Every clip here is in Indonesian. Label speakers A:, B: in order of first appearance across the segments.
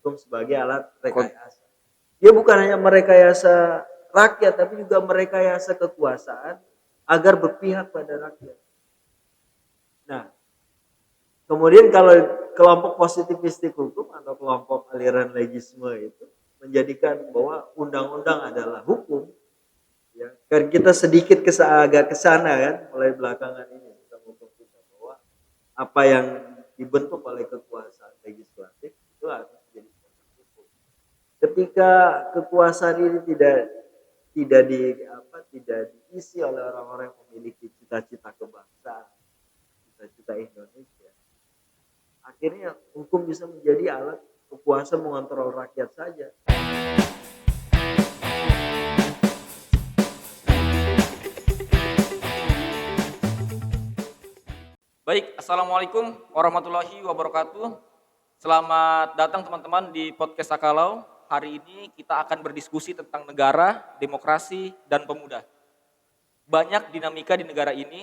A: hukum sebagai alat rekayasa. Dia bukan hanya merekayasa rakyat, tapi juga merekayasa kekuasaan agar berpihak pada rakyat. Nah, kemudian kalau kelompok positivistik hukum atau kelompok aliran legisme itu menjadikan bahwa undang-undang adalah hukum, ya kan kita sedikit agak kesana kan mulai belakangan ini kita bahwa apa yang dibentuk oleh kekuasaan legislatif itu harus menjadi hukum. Ketika kekuasaan ini tidak diisi oleh orang-orang yang memiliki cita-cita kebangsaan, cita-cita Indonesia, akhirnya hukum bisa menjadi alat kekuasaan mengontrol rakyat saja.
B: Baik, Assalamualaikum warahmatullahi wabarakatuh. Selamat datang teman-teman di Podcast Sakalau. Hari ini kita akan berdiskusi tentang negara, demokrasi, dan pemuda. Banyak dinamika di negara ini,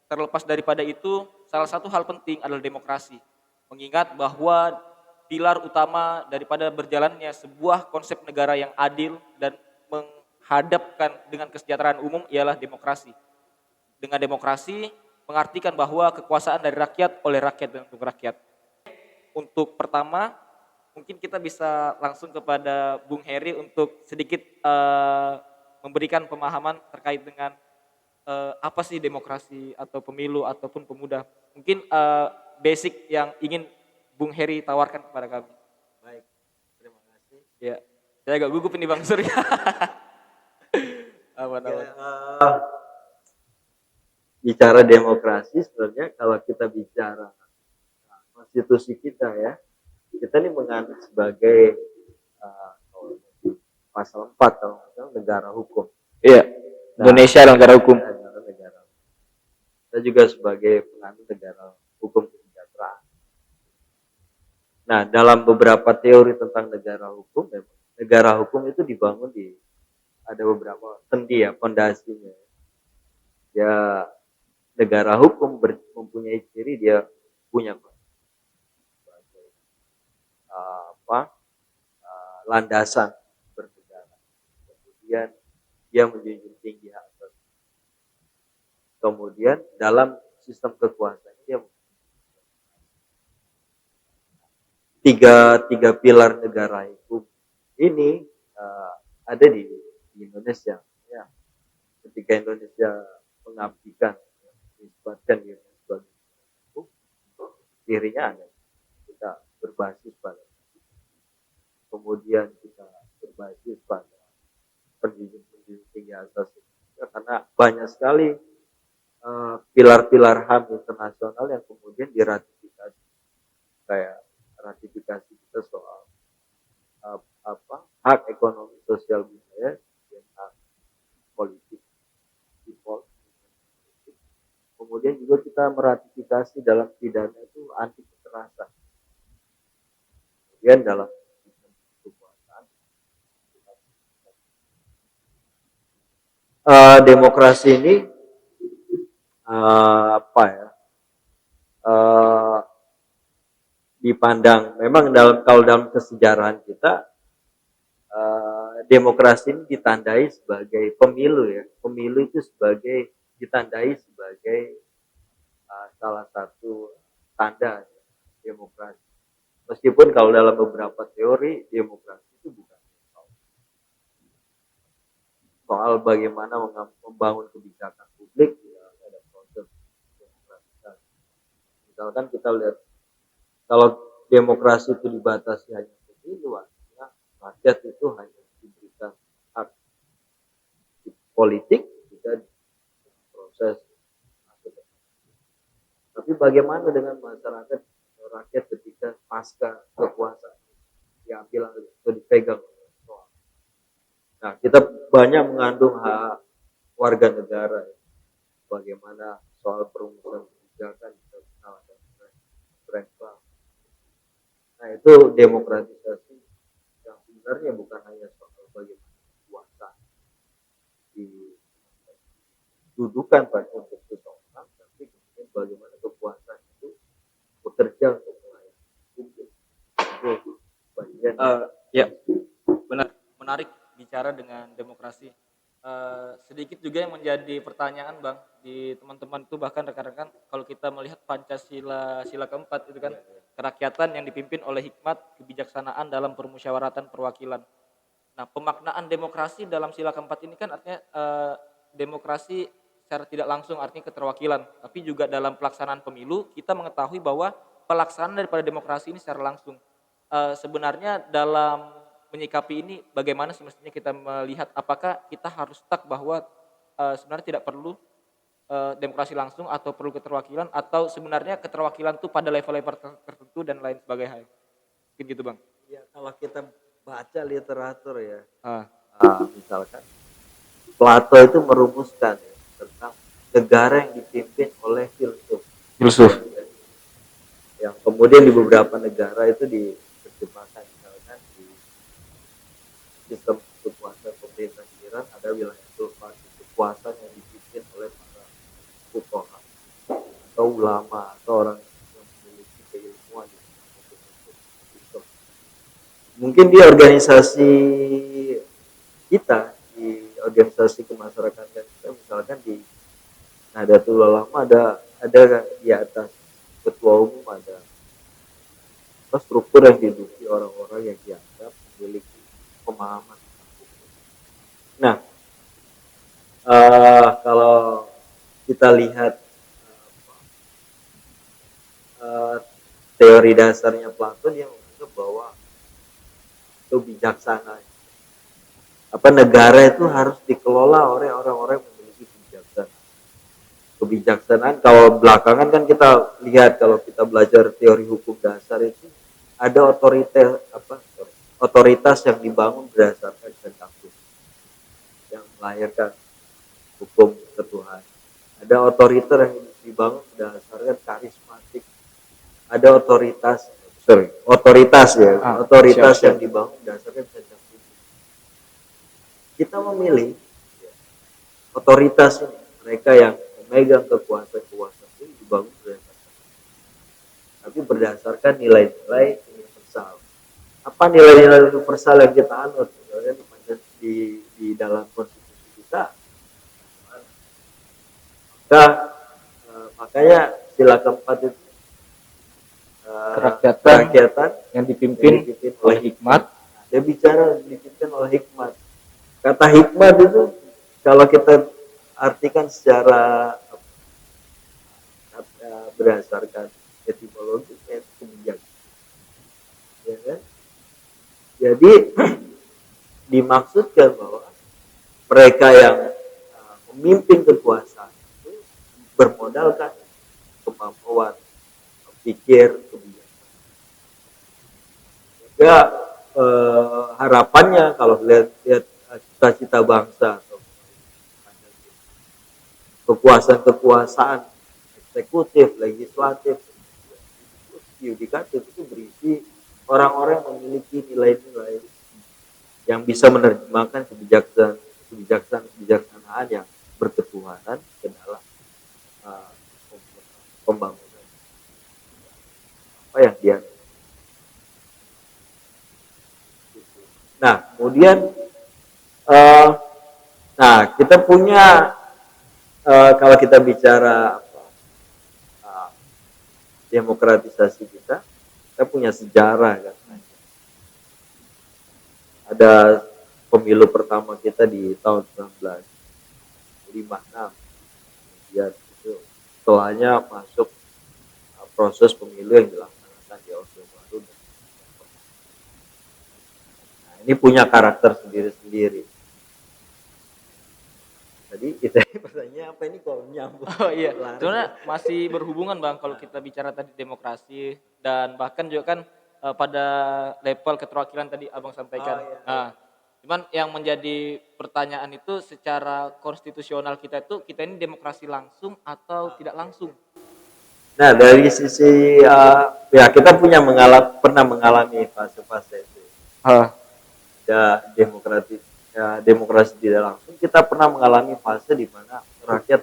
B: terlepas daripada itu, salah satu hal penting adalah demokrasi. Mengingat bahwa pilar utama daripada berjalannya sebuah konsep negara yang adil dan menghadapkan dengan kesejahteraan umum ialah demokrasi. Dengan demokrasi, mengartikan bahwa kekuasaan dari rakyat oleh rakyat dan untuk rakyat. Untuk pertama, mungkin kita bisa langsung kepada Bung Heri untuk sedikit memberikan pemahaman terkait dengan apa sih demokrasi atau pemilu ataupun pemuda. Mungkin basic yang ingin Bung Heri tawarkan kepada kami.
A: Baik, terima kasih.
B: Ya, saya agak gugup ini Bang Surya.
A: Bicara demokrasi sebenarnya kalau kita bicara konstitusi kita ya, kita ini menganut sebagai pasal 4 kalau negara hukum.
B: Iya. Indonesia adalah negara hukum.
A: Kita juga sebagai penganut negara hukum kesejahteraan. Nah, dalam beberapa teori tentang negara hukum itu dibangun di ada beberapa sendi ya, fondasinya. Ya, negara hukum mempunyai ciri dia punya landasan bernegara. Kemudian dia menjunjung tinggi hak asasi. Kemudian dalam sistem kekuasaan dia tiga pilar negara hukum ini ada di Indonesia. Ya. Ketika Indonesia mengabdikan disebutkan diri sebagai hukum, dirinya ada kita berbasis pada, kemudian kita berbasis pada penjunjung tinggi asasi, karena banyak sekali pilar-pilar HAM internasional yang kemudian diratifikasi, kayak ratifikasi kita soal hak ekonomi sosial budaya dan hak politik sipol. Kemudian juga kita meratifikasi dalam pidana itu anti kekerasan. Kemudian dalam kekuasaan demokrasi ini dipandang memang kalau dalam kesejarahan kita demokrasi ini ditandai sebagai pemilu ya. Pemilu itu ditandai sebagai salah satu tanda demokrasi. Meskipun kalau dalam beberapa teori demokrasi itu bukan soal bagaimana membangun kebijakan publik, ya, ada proses demokrasi. Misalkan kita lihat kalau demokrasi itu dibatasi hanya pemilu, artinya rakyat itu hanya diberikan hak politik juga proses. Tapi bagaimana dengan masyarakat rakyat ketika pasca kekuasaan diambil atau dipegang? Nah, kita banyak mengandung hak warga negara. Bagaimana soal perumusan kebijakan kita ada brand. Nah, itu demokratisasi yang sebenarnya bukan hanya soal bagaimana kekuasaan didudukan pada untuk seseorang, tapi kemudian bagaimana kekuasaan itu bekerja untuk melayani publik. Itu bagian presiden.
B: Ya, benar. Menarik bicara dengan demokrasi. Sedikit juga yang menjadi pertanyaan Bang di teman-teman itu, bahkan rekan-rekan, kalau kita melihat Pancasila sila keempat itu kan, kerakyatan yang dipimpin oleh hikmat kebijaksanaan dalam permusyawaratan perwakilan. Nah, pemaknaan demokrasi dalam sila keempat ini kan artinya demokrasi secara tidak langsung, artinya keterwakilan. Tapi juga dalam pelaksanaan pemilu kita mengetahui bahwa pelaksanaan daripada demokrasi ini secara langsung. Sebenarnya dalam menyikapi ini bagaimana semestinya kita melihat, apakah kita harus stuck bahwa sebenarnya tidak perlu demokrasi langsung atau perlu keterwakilan, atau sebenarnya keterwakilan itu pada level-level tertentu dan lain sebagainya. Mungkin gitu Bang.
A: Ya, kalau kita baca literatur ya,
B: Ah,
A: misalkan Plato itu merumuskan ya, tentang negara yang dipimpin oleh filsuf.
B: filsuf.
A: Yang kemudian di beberapa negara itu diterjemahkan, misalkan di sistem kekuasaan pemerintah Iran ada wilayah sultan, kekuasaan yang dipimpin oleh para fuqaha atau ulama atau orang yang memiliki keilmuan di sistem. Mungkin di organisasi kita, di organisasi kemasyarakatan kita, misalkan di Nahdlatul Ulama ada di atas ketua umum ada struktur yang diduduki orang-orang yang dianggap memiliki pemahaman tentang hukum. Nah, kalau kita lihat teori dasarnya Plato, dia menganggap bahwa kebijaksanaan negara itu harus dikelola oleh orang-orang yang memiliki kebijaksanaan. Kalau belakangan kan kita lihat, kalau kita belajar teori hukum dasar itu ada otoritas yang dibangun berdasarkan kehendak yang melahirkan hukum ketuhanan. Ada otoriter yang dibangun berdasarkan karismatik. Ada otoritas ya, otoritas yang dibangun berdasarkan kehendak Tuhan. Kita memilih otoritas ini, mereka yang memegang kekuasaan ini dibangun berdasarkan nilai-nilai universal. Apa nilai-nilai universal yang kita anut? Misalnya di dalam konstitusi kita, makanya sila keempat itu kerakyatan
B: yang dipimpin oleh hikmat.
A: Dia bicara dipimpin oleh hikmat. Kata hikmat itu kalau kita artikan secara berdasarkan etimologi, kebijaksanaan, ya kan? Jadi dimaksudkan bahwa mereka yang memimpin kekuasaan itu bermodalkan kemampuan pikir, kebijaksanaan. Ya, harapannya kalau lihat cita-cita bangsa atau kekuasaan eksekutif, legislatif, yudikatif itu berisi orang-orang yang memiliki nilai-nilai yang bisa menerjemahkan kebijaksanaan yang berketuhanan ke dalam pembangunan apa yang dia. Nah, kemudian kita punya kalau kita bicara demokratisasi kita punya sejarah kan. Ada pemilu pertama kita di tahun 1956. Kemudian itu setelahnya masuk proses pemilu yang dilaksanakan di Orde Baru. Nah, ini punya karakter sendiri-sendiri. Tadi kita pertanyaan apa ini kok nyambung?
B: Oh iya, sebenarnya masih berhubungan Bang kalau kita bicara tadi demokrasi, dan bahkan juga kan pada level keterwakilan tadi Abang sampaikan.
A: Iya.
B: Nah, cuman yang menjadi pertanyaan itu secara konstitusional kita ini demokrasi langsung atau tidak langsung?
A: Nah, dari sisi ya kita pernah mengalami fase-fase itu. Ya, demokrasi tidak langsung, kita pernah mengalami fase di mana rakyat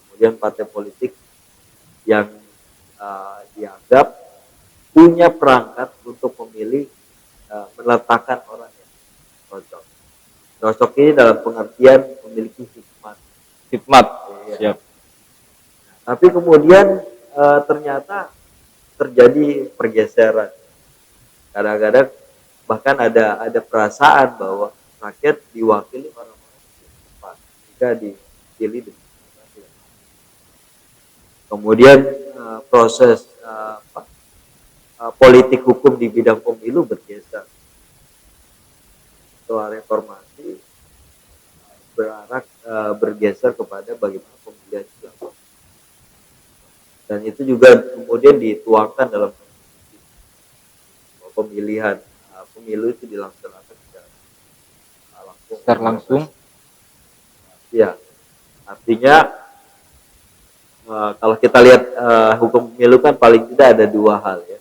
A: kemudian partai politik yang dianggap punya perangkat untuk memilih, meletakkan orang yang cocok. Cocok ini dalam pengertian memiliki hikmat.
B: Hikmat.
A: Iya.
B: Siap.
A: Tapi kemudian ternyata terjadi pergeseran. Kadang-kadang bahkan ada perasaan bahwa rakyat diwakili orang-orang yang tepat jika dipilih dengan demokrasi. Kemudian proses politik hukum di bidang pemilu bergeser. Setelah reformasi bergeser kepada bagaimana pemilihan dilakukan. Dan itu juga kemudian dituangkan dalam konstitusi. Pemilihan pemilu itu dilaksanakan secara
B: langsung.
A: Ya, artinya kalau kita lihat hukum pemilu kan paling tidak ada dua hal ya,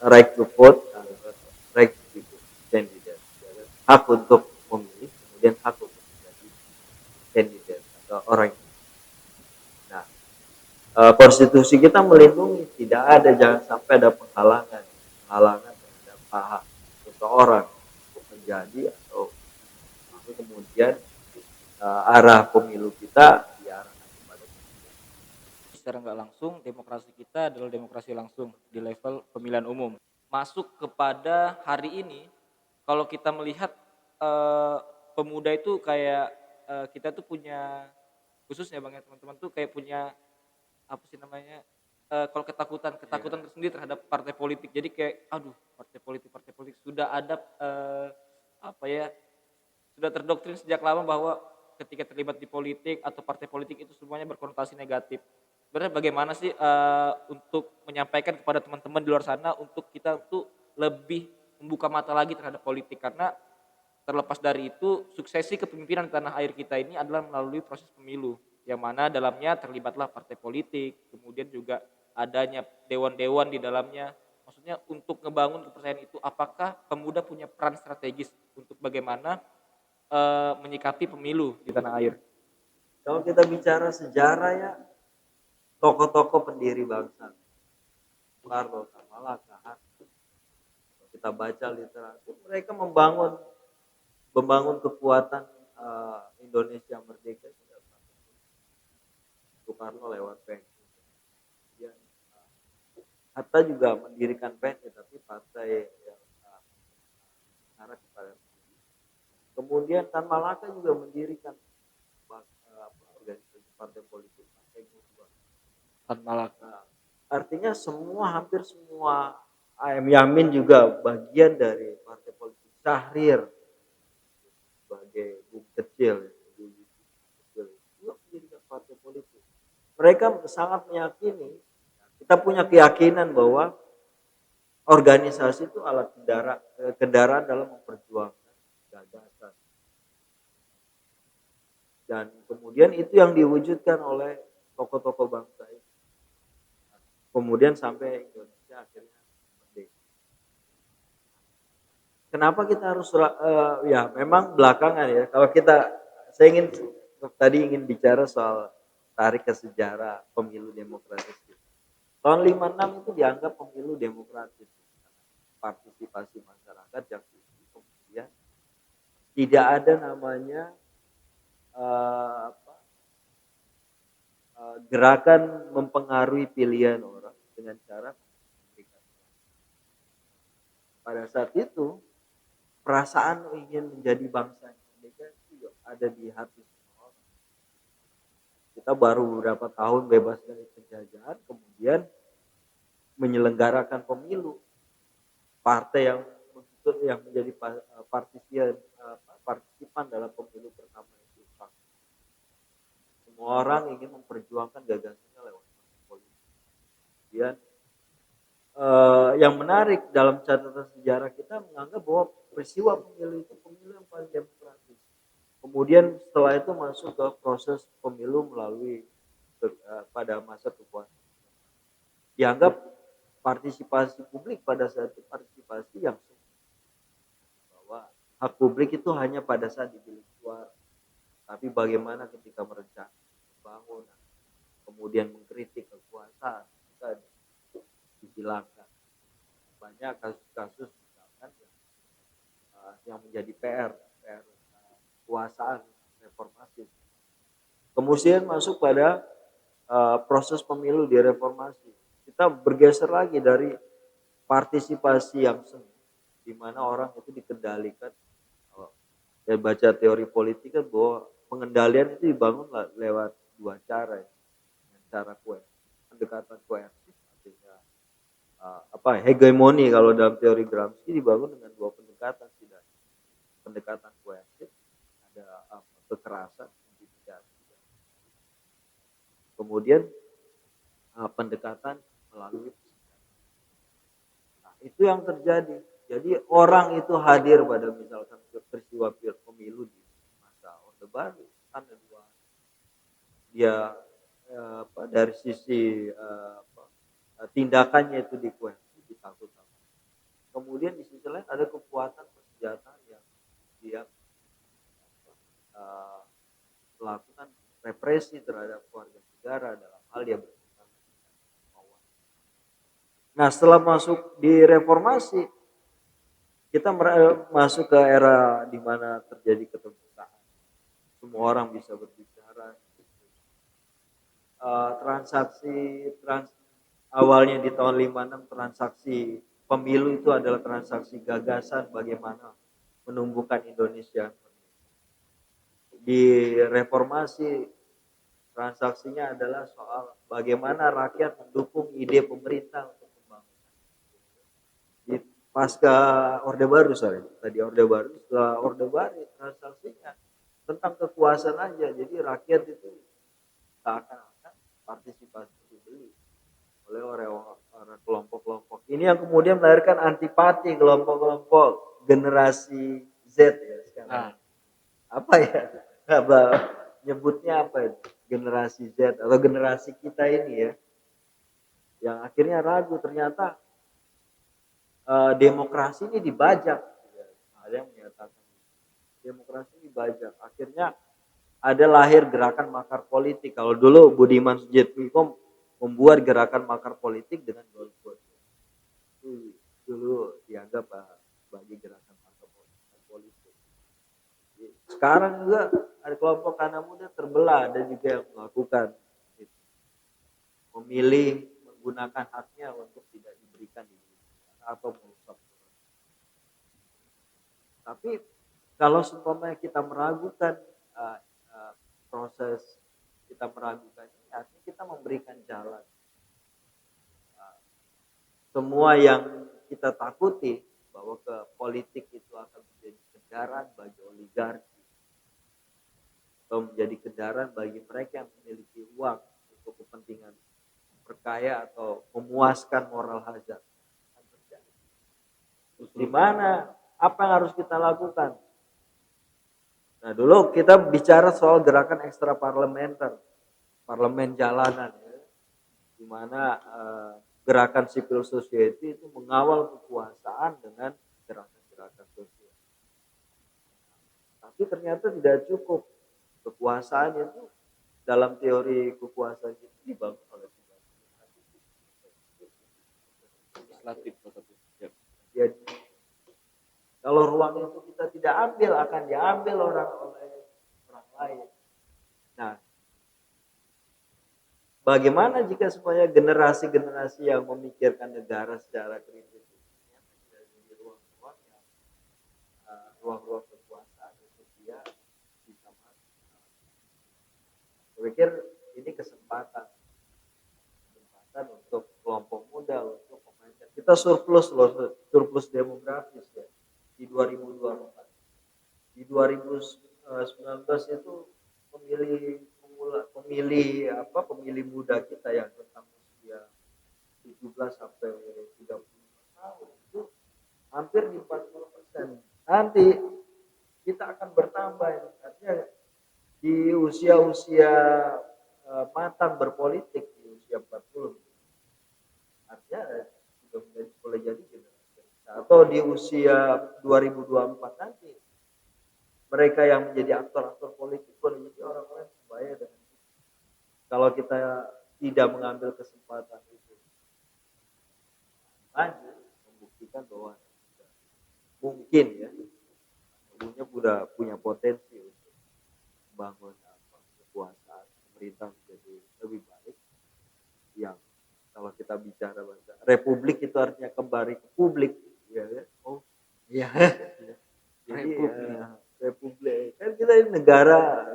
A: right to vote, right to be candidate, hak untuk memilih, kemudian hak untuk menjadi kandidat atau orang. Nah, konstitusi kita melindungi, tidak ada, jangan sampai ada penghalangan terhadap hak seseorang untuk menjadi atau kemudian arah pemilu kita diarahkan kepada
B: Secara nggak langsung demokrasi kita adalah demokrasi langsung di level pemilihan umum. Masuk kepada hari ini, kalau kita melihat pemuda itu kayak kita tuh punya, khususnya bang ya teman-teman tuh kayak punya apa sih namanya, kalau ketakutan tersendiri terhadap partai politik. Jadi kayak aduh, partai politik sudah ada apa ya, sudah terdoktrin sejak lama bahwa ketika terlibat di politik atau partai politik itu semuanya berkonotasi negatif. Sebenarnya bagaimana sih untuk menyampaikan kepada teman-teman di luar sana untuk kita tuh lebih membuka mata lagi terhadap politik, karena terlepas dari itu suksesi kepemimpinan tanah air kita ini adalah melalui proses pemilu yang mana dalamnya terlibatlah partai politik, kemudian juga adanya dewan-dewan di dalamnya. Maksudnya untuk ngebangun kepercayaan itu, apakah pemuda punya peran strategis untuk bagaimana menyikapi pemilu di tanah air?
A: Kalau kita bicara sejarah ya, tokoh-tokoh pendiri bangsa, Soekarno, Malaka, Hatta, kita baca literatur, mereka membangun kekuatan Indonesia merdeka. Soekarno lewat PNI, kemudian Hatta juga mendirikan PNI, tapi partai yang mengarah kepada. Kemudian Tan Malaka juga mendirikan organisasi partai politik, partai Muslim.
B: Tan Malaka.
A: Artinya hampir semua, AM Yamin juga bagian dari partai politik. Syahrir sebagai bung kecil juga mendirikan partai politik. Mereka sangat meyakini, kita punya keyakinan bahwa organisasi itu alat kendaraan dalam memperjuangkan gagasan. Dan kemudian itu yang diwujudkan oleh tokoh-tokoh bangsa ini. Kemudian sampai Indonesia akhirnya merdeka. Kenapa kita harus ya memang belakangan ya, kalau saya tadi ingin bicara soal tarik ke sejarah pemilu demokratis. Tahun 56 itu dianggap pemilu demokratis. Partisipasi masyarakat yang tinggi, kemudian tidak ada namanya gerakan mempengaruhi pilihan orang dengan cara memberikan. Pada saat itu perasaan ingin menjadi bangsa yang merdeka itu ada di hati semua orang. Kita baru beberapa tahun bebas dari penjajahan, kemudian menyelenggarakan pemilu. Partai yang menjadi partisipan dalam pemilu pertama itu, semua orang ingin memperjuangkan gagasannya lewat politik. Kemudian yang menarik dalam catatan sejarah kita menganggap bahwa peristiwa pemilu itu pemilu yang paling demokratis. Kemudian setelah itu masuk ke proses pemilu melalui pada masa kekuasaan. Dianggap partisipasi publik pada saat itu partisipasi yang bahwa hak publik itu hanya pada saat dipilih suara, tapi bagaimana ketika merencanakan pembangunan, kemudian mengkritik kekuasaan, kita dihilangkan. Banyak kasus-kasus misalkan yang menjadi PR kekuasaan reformasi. Kemudian masuk pada proses pemilu di reformasi. Kita bergeser lagi dari partisipasi yang semu, di mana orang itu dikendalikan. Kalau saya baca teori politik kan bahwa pengendalian itu dibangun lewat dua cara, ya. Cara pendekatan koersif, artinya hegemoni kalau dalam teori Gramsci dibangun dengan dua pendekatan, tidak pendekatan koersif, ada kekerasan, intimidasi. Kemudian pendekatan melalui itu yang terjadi. Jadi orang itu hadir pada misalkan peristiwa pemilu di masa Orde Baru kan ada dua. Dia dari sisi tindakannya itu dikuasai, ditakut-takuti. Kemudian di sisi lain ada kekuatan persenjataan yang dia melakukan represi terhadap warga negara dalam hal dia bertentangan dengan kemauan. Nah, setelah masuk di reformasi, kita masuk ke era di mana terjadi keterbukaan. Semua orang bisa berbicara. Awalnya di tahun 56 transaksi pemilu itu adalah transaksi gagasan bagaimana menumbuhkan Indonesia. Di reformasi transaksinya adalah soal bagaimana rakyat mendukung ide pemerintah untuk pembangunan. Di pasca Orde Baru, setelah Orde Baru transaksinya tentang kekuasaan aja, jadi rakyat itu seakan-akan partisipasi dibeli oleh orang kelompok-kelompok. Ini yang kemudian melahirkan antipati kelompok-kelompok generasi Z ya sekarang. Apa ya? Nyebutnya apa itu? Generasi Z atau generasi kita ini ya. Yang akhirnya ragu, ternyata demokrasi ini dibajak. Ada yang menyatakan demokrasi dibajak. Akhirnya ada lahir gerakan makar politik. Kalau dulu Budiman Sujatmiko membuat gerakan makar politik dengan golput. Itu dulu dianggap bagi gerakan makar politik. Sekarang juga ada kelompok anak muda terbelah, ada juga yang melakukan itu. Memilih menggunakan haknya untuk tidak diberikan di atau merusak. Tapi kalau seumpamanya kita meragukan proses, kita meragukan ini, artinya kita memberikan jalan. Semua yang kita takuti bahwa ke politik itu akan menjadi kendaraan bagi oligarki atau menjadi kendaraan bagi mereka yang memiliki uang untuk kepentingan berkaya atau memuaskan moral hazard. Terus di mana? Apa yang harus kita lakukan? Nah, dulu kita bicara soal gerakan ekstra parlementer, parlemen jalanan, ya, di mana gerakan civil society itu mengawal kekuasaan dengan gerakan-gerakan sosial. Tapi ternyata tidak cukup. Kekuasaan itu dalam teori kekuasaan itu dibangun oleh legislatif. Jadi kalau ruang itu kita tidak ambil, akan diambil oleh orang lain. Nah, bagaimana jika supaya generasi-generasi yang memikirkan negara secara kritis jadi ruang-ruang yang ruang-ruang kekuasaan untuk dia bisa masuk. Saya pikir ini kesempatan untuk kelompok muda untuk memainkan. Kita surplus demografis ya di 2024. Di 2019 itu pemilih muda kita yang tentang usia 17 sampai 35 tahun itu hampir di 40%. Nanti kita akan bertambah, artinya di usia-usia matang berpolitik di usia 40, artinya sudah boleh jadi generasi atau di usia 2024 nanti mereka yang menjadi aktor-aktor politik boleh jadi orang-orang sebaya dengan kita. Kalau kita tidak mengambil kesempatan itu maju, membuktikan bahwa mungkin ya punya potensi untuk membangun kekuasaan pemerintah menjadi lebih baik, yang kalau kita bicara bahasa republik itu artinya kembali ke publik, ya kan? Oh
B: Iya.
A: jadi
B: Republik.
A: republik kan kita ini negara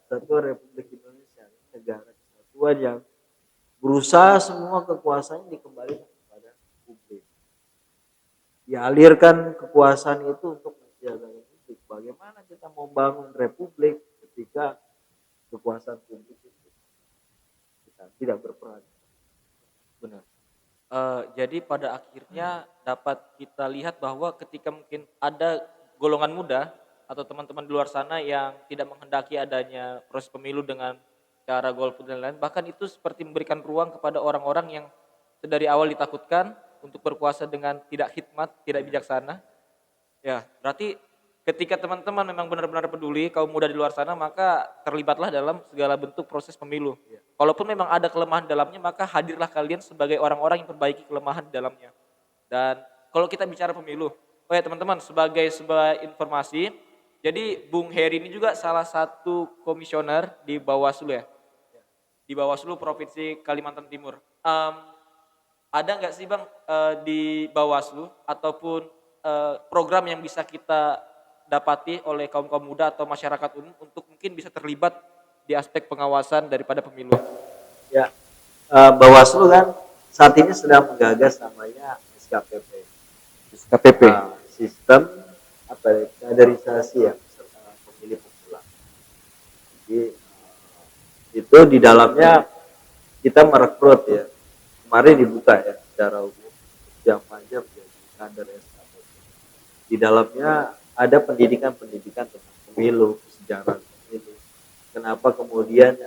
A: Kesatuan Republik Indonesia, negara kesatuan yang berusaha semua kekuasaannya dikembalikan kepada publik, dialirkan kekuasaan itu untuk menjaga publik. Bagaimana kita mau bangun republik ketika kekuasaan publik itu kita tidak berperan?
B: Benar. Jadi pada akhirnya dapat kita lihat bahwa ketika mungkin ada golongan muda atau teman-teman di luar sana yang tidak menghendaki adanya proses pemilu dengan cara golput dan lain-lain, bahkan itu seperti memberikan ruang kepada orang-orang yang dari awal ditakutkan untuk berkuasa dengan tidak hikmat, tidak bijaksana. Ya, berarti ketika teman-teman memang benar-benar peduli kaum muda di luar sana, maka terlibatlah dalam segala bentuk proses pemilu.
A: Ya.
B: Kalaupun memang ada kelemahan dalamnya, maka hadirlah kalian sebagai orang-orang yang perbaiki kelemahan di dalamnya. Dan kalau kita bicara pemilu, oh ya teman-teman, sebagai sebuah informasi, jadi Bung Heri ini juga salah satu komisioner di Bawaslu ya, di Bawaslu Provinsi Kalimantan Timur. Ada nggak sih Bang di Bawaslu ataupun program yang bisa kita dapati oleh kaum-kaum muda atau masyarakat umum untuk mungkin bisa terlibat di aspek pengawasan daripada pemilu?
A: Ya, Bawaslu kan saat ini sedang menggagas namanya SKPP.
B: SKPP.
A: Sistem apa ya, kaderisasi ya peserta pemilih pemula. Jadi itu di dalamnya kita merekrut ya. Kemarin dibuka ya secara umum siapa aja menjadi kader SKPP. Di dalamnya ada pendidikan-pendidikan tentang pemilu, sejarah pemilu. Kenapa kemudian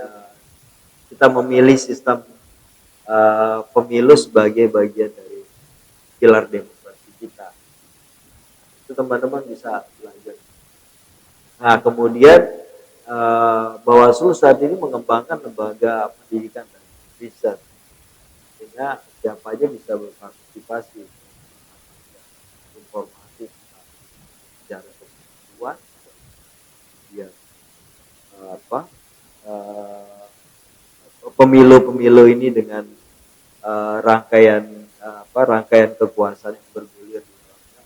A: kita memilih sistem pemilu sebagai bagian dari pilar demokrasi kita. Itu teman-teman bisa belajar. Nah, kemudian Bawaslu saat ini mengembangkan lembaga pendidikan dan riset, sehingga siapa aja bisa berpartisipasi informasi tentang sejarah pemilihan, kemudian pemilu-pemilu ini dengan rangkaian rangkaian kekuasaan yang bergulir di dalamnya.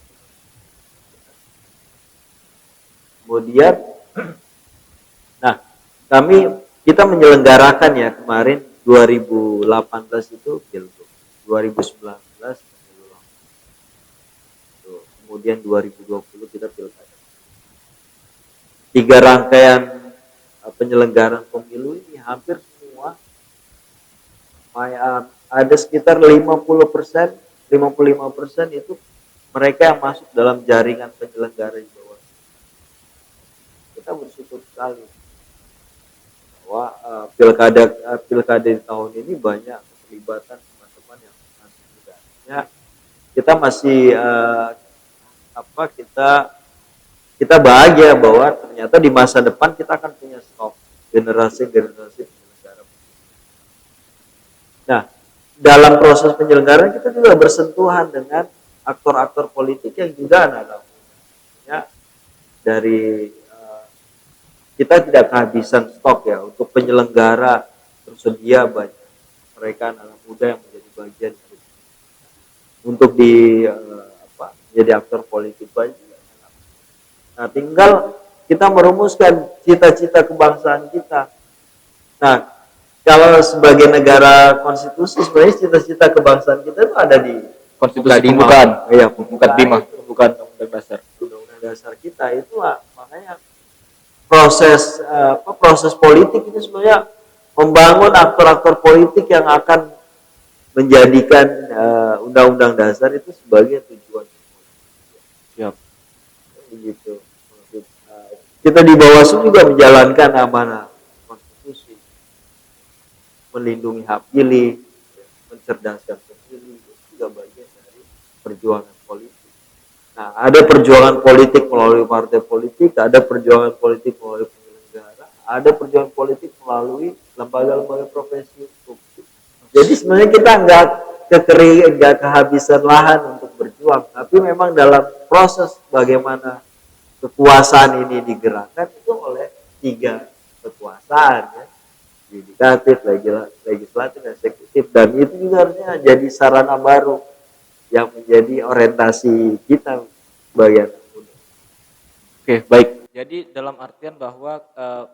A: Kemudian, nah kita menyelenggarakan ya kemarin 2018 itu pilgub, 2019 pemilu langsung, kemudian 2020 kita pilkada. 3 rangkaian penyelenggaraan pemilu ini hampir semua ada sekitar 55% itu mereka yang masuk dalam jaringan penyelenggara di bawah. Kita bersyukur sekali bahwa pilkada di tahun ini banyak keterlibatan teman-teman yang masih muda. Ya, kita masih kita bahagia bahwa ternyata di masa depan kita akan punya stok generasi-generasi penyelenggara. Nah, dalam proses penyelenggaraan kita juga bersentuhan dengan aktor-aktor politik yang juga anak-anak muda. Ya, dari kita tidak kehabisan stok ya untuk penyelenggara, tersedia banyak mereka anak muda yang menjadi bagian dari untuk menjadi aktor politik banyak. Nah, tinggal kita merumuskan cita-cita kebangsaan kita. Nah, kalau sebagai negara konstitusi sebenarnya cita-cita kebangsaan kita itu ada di
B: Konstitusi pembukaan.
A: Iya,
B: Bukan BIMA, bukan undang dasar.
A: Undang-undang dasar kita itu makanya proses politik itu sebenarnya membangun aktor-aktor politik yang akan menjadikan undang-undang dasar itu sebagai tujuan.
B: Siap.
A: Begitu. Kita di Bawaslu juga menjalankan amanah konstitusi, melindungi hak pilih, mencerdaskan pemilih, itu juga bagian dari perjuangan politik. Nah, ada perjuangan politik melalui partai politik, ada perjuangan politik melalui penyelenggara, ada perjuangan politik melalui lembaga-lembaga profesi untuk Jadi sebenarnya kita nggak kehabisan lahan untuk berjuang, tapi memang dalam proses bagaimana kekuasaan ini digerakkan itu oleh tiga kekuasaan ya, yudikatif, legislatif, eksekutif, dan itu juga harusnya jadi sarana baru yang menjadi orientasi kita sebagai anak muda.
B: Oke, baik. Jadi dalam artian bahwa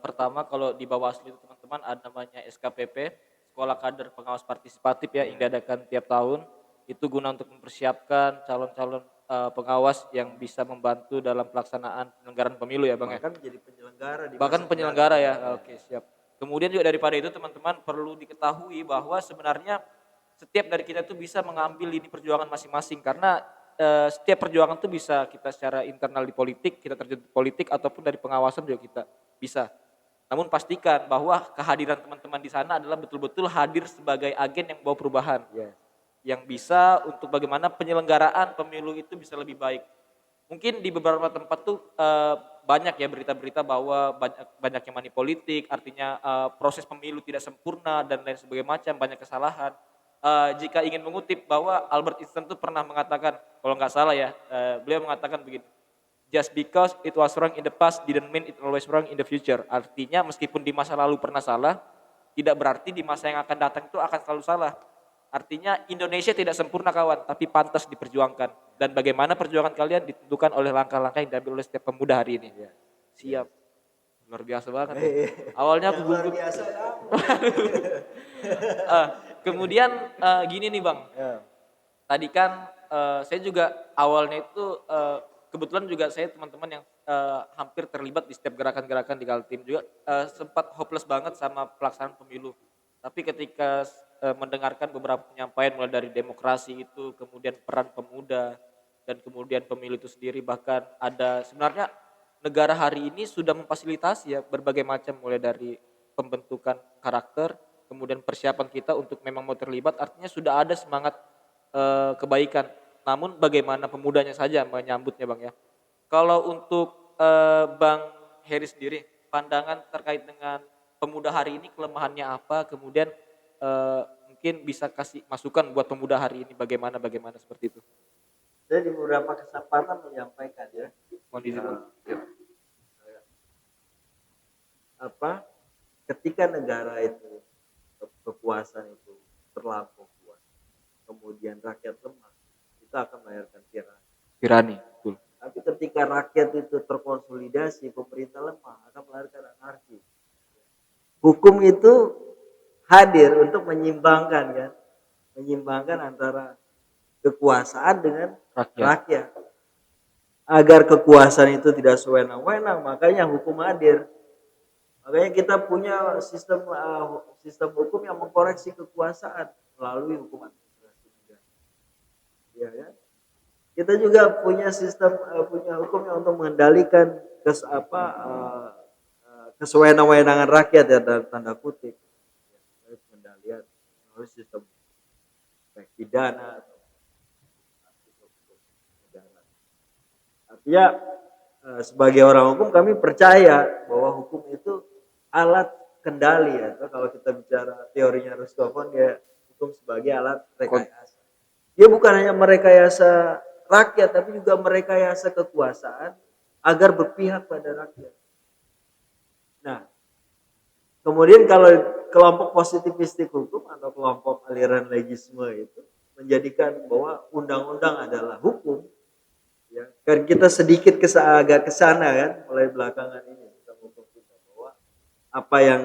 B: pertama kalau di Bawaslu itu teman-teman ada namanya SKPP, Sekolah Kader Pengawas Partisipatif ya, yang diadakan tiap tahun. Itu guna untuk mempersiapkan calon-calon pengawas yang bisa membantu dalam pelaksanaan penyelenggaraan pemilu ya, Bang ya.
A: Bahkan menjadi penyelenggara di
B: Bahkan
A: masa
B: penyelenggara
A: mendatang.
B: ya. Oke, siap. Kemudian juga daripada itu teman-teman perlu diketahui bahwa sebenarnya setiap dari kita itu bisa mengambil lini perjuangan masing-masing karena setiap perjuangan itu bisa kita secara internal di politik, kita terjun di politik ataupun dari pengawasan juga kita bisa. Namun pastikan bahwa kehadiran teman-teman di sana adalah betul-betul hadir sebagai agen yang membawa perubahan,
A: Ya.
B: yang bisa untuk bagaimana penyelenggaraan pemilu itu bisa lebih baik. Mungkin di beberapa tempat tuh banyak ya berita-berita bahwa banyaknya money politik, artinya proses pemilu tidak sempurna dan lain sebagainya macam, banyak kesalahan. Jika ingin mengutip bahwa Albert Einstein tuh pernah mengatakan, kalau nggak salah ya, beliau mengatakan begini, just because it was wrong in the past didn't mean it always wrong in the future. Artinya meskipun di masa lalu pernah salah, tidak berarti di masa yang akan datang itu akan selalu salah. Artinya Indonesia tidak sempurna kawan, tapi pantas diperjuangkan. Dan bagaimana perjuangan kalian ditentukan oleh langkah-langkah yang diambil oleh setiap pemuda hari ini.
A: Ya.
B: Siap. Luar biasa banget ya.
A: Eh,
B: Awalnya aku
A: yang luar
B: gugup.
A: biasa kamu.
B: Eh, kemudian gini nih Bang,
A: Ya.
B: tadi kan saya juga awalnya itu kebetulan juga saya teman-teman yang hampir terlibat di setiap gerakan-gerakan di Kaltim juga sempat hopeless banget sama pelaksanaan pemilu. Tapi ketika mendengarkan beberapa penyampaian mulai dari demokrasi itu, kemudian peran pemuda dan kemudian pemilu itu sendiri, bahkan ada sebenarnya negara hari ini sudah memfasilitasi ya berbagai macam mulai dari pembentukan karakter, kemudian persiapan kita untuk memang mau terlibat, artinya sudah ada semangat kebaikan. Namun bagaimana pemudanya saja menyambutnya Bang ya. Kalau untuk Bang Heri sendiri, pandangan terkait dengan pemuda hari ini kelemahannya apa? Kemudian mungkin bisa kasih masukan buat pemuda hari ini bagaimana seperti itu.
A: Saya di beberapa kesempatan menyampaikan ya,
B: Kondisi Bang. Yep.
A: apa ketika negara itu kekuasaan itu terlampau kuat, kemudian rakyat lemah, itu akan melahirkan tirani.
B: Tirani, betul.
A: Tapi ketika rakyat itu terkonsolidasi, pemerintah lemah, akan melahirkan anarki. Hukum itu hadir untuk menyimbangkan kan, menyimbangkan antara kekuasaan dengan rakyat. Agar kekuasaan itu tidak sewenang-wenang, makanya hukum hadir. Makanya kita punya sistem hukum yang mengkoreksi kekuasaan melalui hukum administrasi negara. Ya kan? Kita juga punya punya hukum yang untuk mengendalikan kesewenang-wenangan rakyat ya dalam tanda kutip. Pengendalian melalui sistem baik pidana atau negara. Artinya sebagai orang hukum kami percaya bahwa hukum itu alat kendali ya. Atau kalau kita bicara teorinya Rustofon ya, hukum sebagai alat rekayasa. Dia bukan hanya merekayasa rakyat tapi juga merekayasa kekuasaan agar berpihak pada rakyat. Nah, kemudian kalau kelompok positivistik hukum atau kelompok aliran legisme itu menjadikan bahwa undang-undang adalah hukum, ya kan kita sedikit agak kesana kan mulai belakangan ini kita hukum kita bahwa apa yang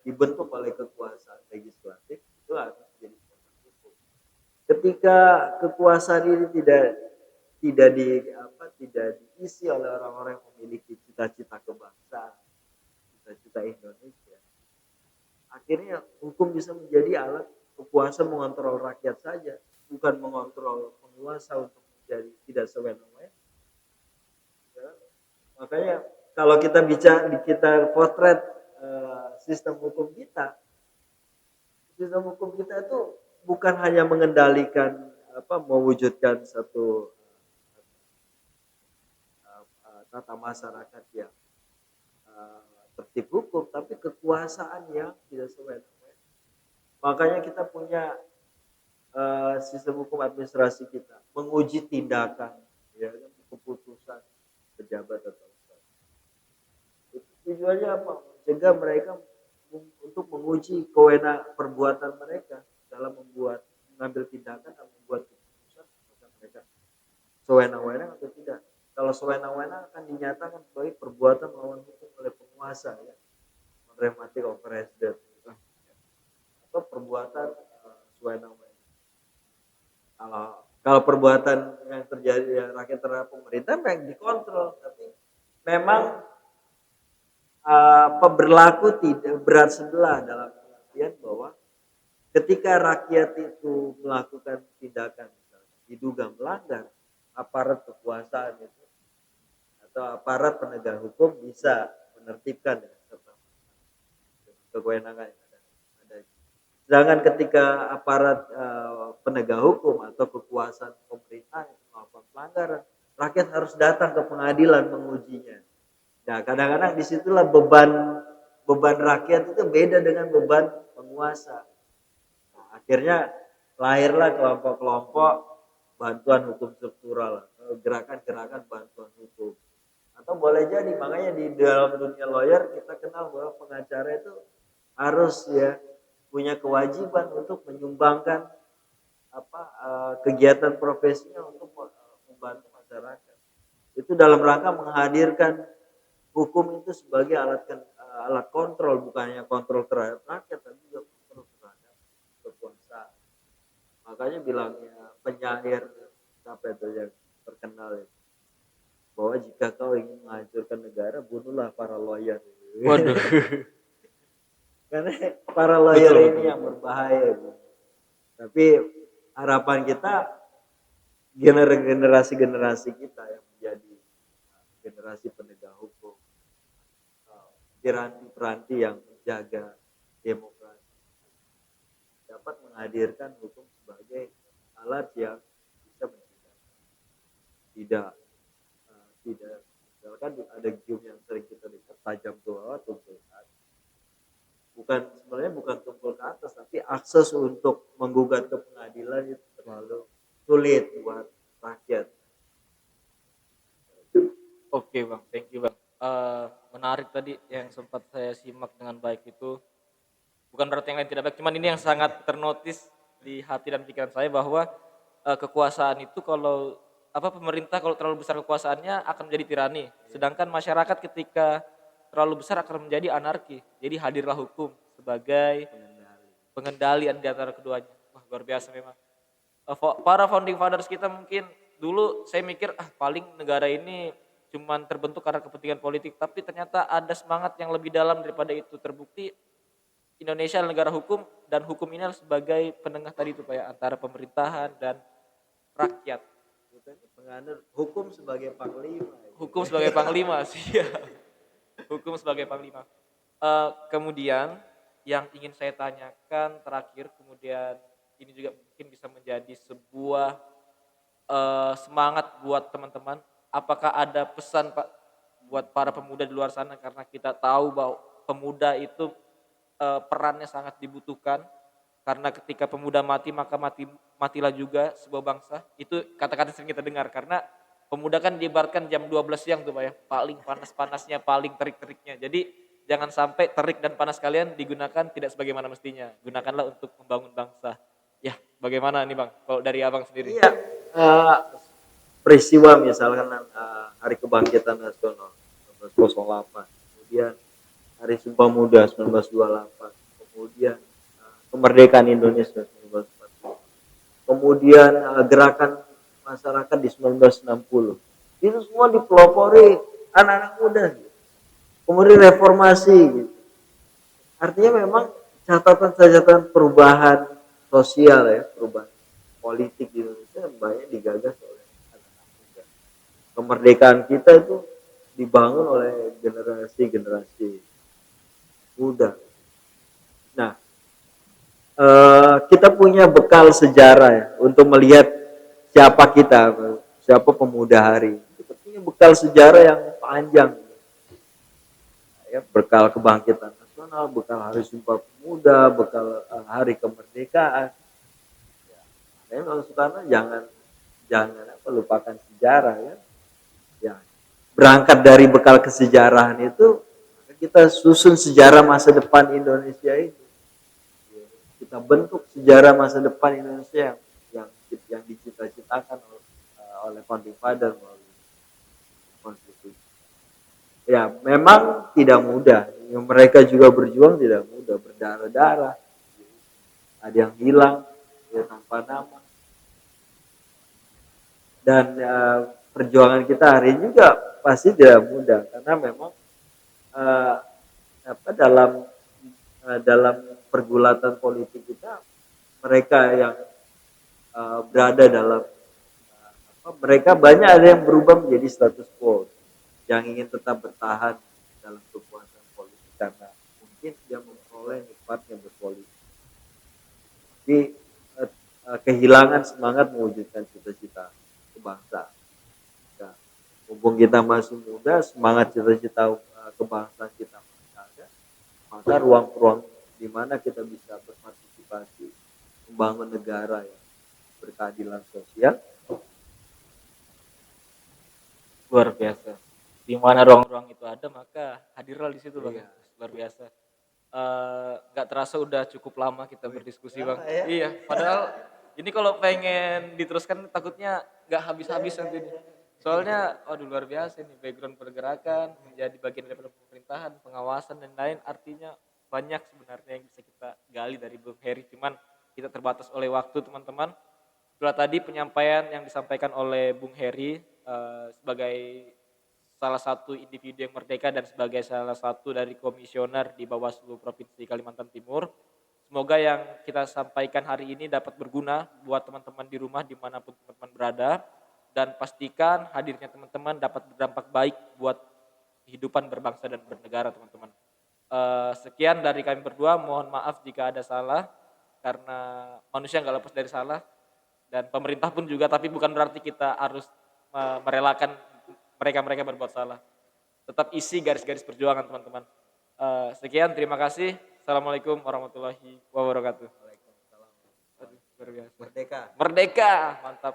A: dibentuk oleh kekuasaan legislatif itu harus menjadi hukum. Ketika kekuasaan ini tidak diisi oleh orang-orang yang memiliki cita-cita kebangsaan, cita-cita Indonesia, akhirnya hukum bisa menjadi alat kekuasaan mengontrol rakyat saja, bukan mengontrol penguasa untuk menjadi tidak sewenang-wenang. Ya. Makanya kalau kita potret sistem hukum kita itu bukan hanya mengendalikan mewujudkan satu tata masyarakat yang tertib hukum, tapi kekuasaan yang tidak sewenang-wenang. Makanya kita punya sistem hukum administrasi kita menguji tindakan, ya kan, keputusan pejabat atau ustaz. Tujuannya apa? Mencegah mereka untuk menguji perbuatan mereka dalam mengambil tindakan dan membuat keputusan, apakah mereka sewenang-wenang atau tidak. Kalau sewenang-wenang akan dinyatakan sebagai perbuatan melawan hukum oleh penguasa, ya, unrestricted operated, atau perbuatan sewenang-wenang. Kalau perbuatan yang terjadi ya, rakyat terhadap pemerintah memang dikontrol, tapi memang berlaku tidak berat sebelah dalam artian bahwa ketika rakyat itu melakukan tindakan misalnya, diduga melanggar, aparat kekuasaan itu atau aparat penegak hukum bisa menertibkan ya, serta kewenangan yang ada. Sedangkan ketika aparat penegak hukum atau kekuasaan pemerintah melakukan pelanggaran, rakyat harus datang ke pengadilan mengujinya. Nah, kadang-kadang disitulah beban rakyat itu beda dengan beban penguasa. Nah, akhirnya lahirlah kelompok-kelompok bantuan hukum struktural, gerakan-gerakan bantuan hukum. Atau boleh jadi, makanya di dalam dunia lawyer kita kenal bahwa pengacara itu harus ya punya kewajiban untuk menyumbangkan kegiatan profesinya untuk membantu masyarakat. Itu dalam rangka menghadirkan hukum itu sebagai alat kontrol, bukannya kontrol terhadap rakyat, tapi juga kontrol terhadap kekuasaan. Makanya bilangnya penyair siapa itu yang terkenal itu, bahwa jika kau ingin menghancurkan negara, bunuhlah para lawyer.
B: Waduh.
A: Karena para lawyer
B: Betul,
A: ini
B: betul.
A: yang berbahaya. Tapi harapan kita generasi kita yang menjadi generasi penegak hukum, piranti-piranti yang menjaga demokrasi, dapat menghadirkan hukum sebagai alat yang bisa mencegah. Tidak misalkan ada gium yang sering kita lihat, tajam ke bawah, tumpul ke atas. Sebenarnya bukan tumpul ke atas, tapi akses untuk menggugat ke pengadilan itu terlalu sulit buat rakyat.
B: Oke Bang, thank you Bang. Menarik tadi yang sempat saya simak dengan baik itu. Bukan berarti yang lain tidak baik, cuman ini yang sangat ternotis di hati dan pikiran saya bahwa kekuasaan itu kalau pemerintah kalau terlalu besar kekuasaannya akan menjadi tirani. Sedangkan masyarakat ketika terlalu besar akan menjadi anarki. Jadi hadirlah hukum sebagai pengendalian di antara keduanya. Wah, luar biasa memang. Para founding fathers kita mungkin dulu saya mikir paling negara ini cuman terbentuk karena kepentingan politik, tapi ternyata ada semangat yang lebih dalam daripada itu. Terbukti Indonesia adalah negara hukum dan hukum ini adalah sebagai penengah tadi itu Pak ya, antara pemerintahan dan rakyat.
A: Penganut hukum sebagai panglima.
B: Hukum sebagai panglima sih. Hukum sebagai panglima. Kemudian yang ingin saya tanyakan terakhir, kemudian ini juga mungkin bisa menjadi sebuah semangat buat teman-teman. Apakah ada pesan Pak buat para pemuda di luar sana, karena kita tahu bahwa pemuda itu perannya sangat dibutuhkan, karena ketika pemuda mati maka matilah juga sebuah bangsa. Itu kata-kata sering kita dengar, karena pemuda kan diibaratkan jam 12 siang tuh Pak ya, paling panas-panasnya, paling terik-teriknya. Jadi jangan sampai terik dan panas kalian digunakan tidak sebagaimana mestinya. Gunakanlah untuk membangun bangsa. Ya, bagaimana nih Bang kalau dari Abang sendiri?
A: Iya, peristiwa misalkan Hari Kebangkitan Nasional 1908, kemudian Hari Sumpah Muda 1928, kemudian kemerdekaan Indonesia 1945, kemudian gerakan masyarakat di 1960, itu semua dipelopori anak-anak muda gitu. Kemudian reformasi gitu. Artinya memang catatan perubahan sosial ya, perubahan politik di Indonesia banyak digagas oleh anak-anak muda. Kemerdekaan kita itu dibangun oleh generasi muda. Nah, kita punya bekal sejarah ya, untuk melihat siapa pemuda hari. Kita punya bekal sejarah yang panjang. Ya, bekal kebangkitan nasional, bekal Hari Sumpah Muda, bekal hari kemerdekaan. Ya, tapi Bang Soekarno jangan jangan apa lupakan sejarah ya. Ya, berangkat dari bekal kesejarahan itu kita susun sejarah masa depan Indonesia ini. Ya, kita bentuk sejarah masa depan Indonesia yang yang dicita-citakan oleh founding father melalui konstitusi. Ya, memang tidak mudah. Yang mereka juga berjuang tidak mudah, berdarah-darah. Ada yang hilang ya tanpa nama. Dan perjuangan kita hari ini juga pasti tidak mudah karena memang eh, apa dalam pergulatan politik kita mereka yang berada dalam mereka banyak ada yang berubah menjadi status quo yang ingin tetap bertahan dalam kekuasaan politik karena mungkin dia memperoleh nikmatnya berpolitik. Jadi kehilangan semangat mewujudkan cita-cita kebangsaan. Nah, mumpung kita masih muda, semangat cita-cita kebangsaan kita masih ada, maka ruang-ruang di mana kita bisa berpartisipasi membangun negara yang berkeadilan sosial
B: Luar biasa. Di mana ruang-ruang itu ada, maka hadirlah di situ Bang.
A: Iya.
B: Luar biasa. Nggak terasa udah cukup lama kita berdiskusi Bang.
A: Lama ya?
B: Iya, padahal ini kalau pengen diteruskan takutnya nggak habis-habis nanti nih. Soalnya, aduh luar biasa nih background pergerakan, menjadi bagian dari pemerintahan, pengawasan dan lain artinya banyak sebenarnya yang bisa kita gali dari Bung Heri. Cuman kita terbatas oleh waktu teman-teman. Itulah tadi penyampaian yang disampaikan oleh Bung Heri sebagai salah satu individu yang merdeka dan sebagai salah satu dari komisioner di Bawaslu Provinsi Kalimantan Timur. Semoga yang kita sampaikan hari ini dapat berguna buat teman-teman di rumah dimanapun teman-teman berada dan pastikan hadirnya teman-teman dapat berdampak baik buat kehidupan berbangsa dan bernegara teman-teman. Sekian dari kami berdua, mohon maaf jika ada salah karena manusia nggak lepas dari salah dan pemerintah pun juga, tapi bukan berarti kita harus merelakan mereka-mereka berbuat salah. Tetap isi garis-garis perjuangan teman-teman. Sekian, terima kasih. Assalamualaikum warahmatullahi wabarakatuh.
A: Waalaikumsalam.
B: Aduh, luar biasa.
A: Merdeka.
B: Merdeka, mantap.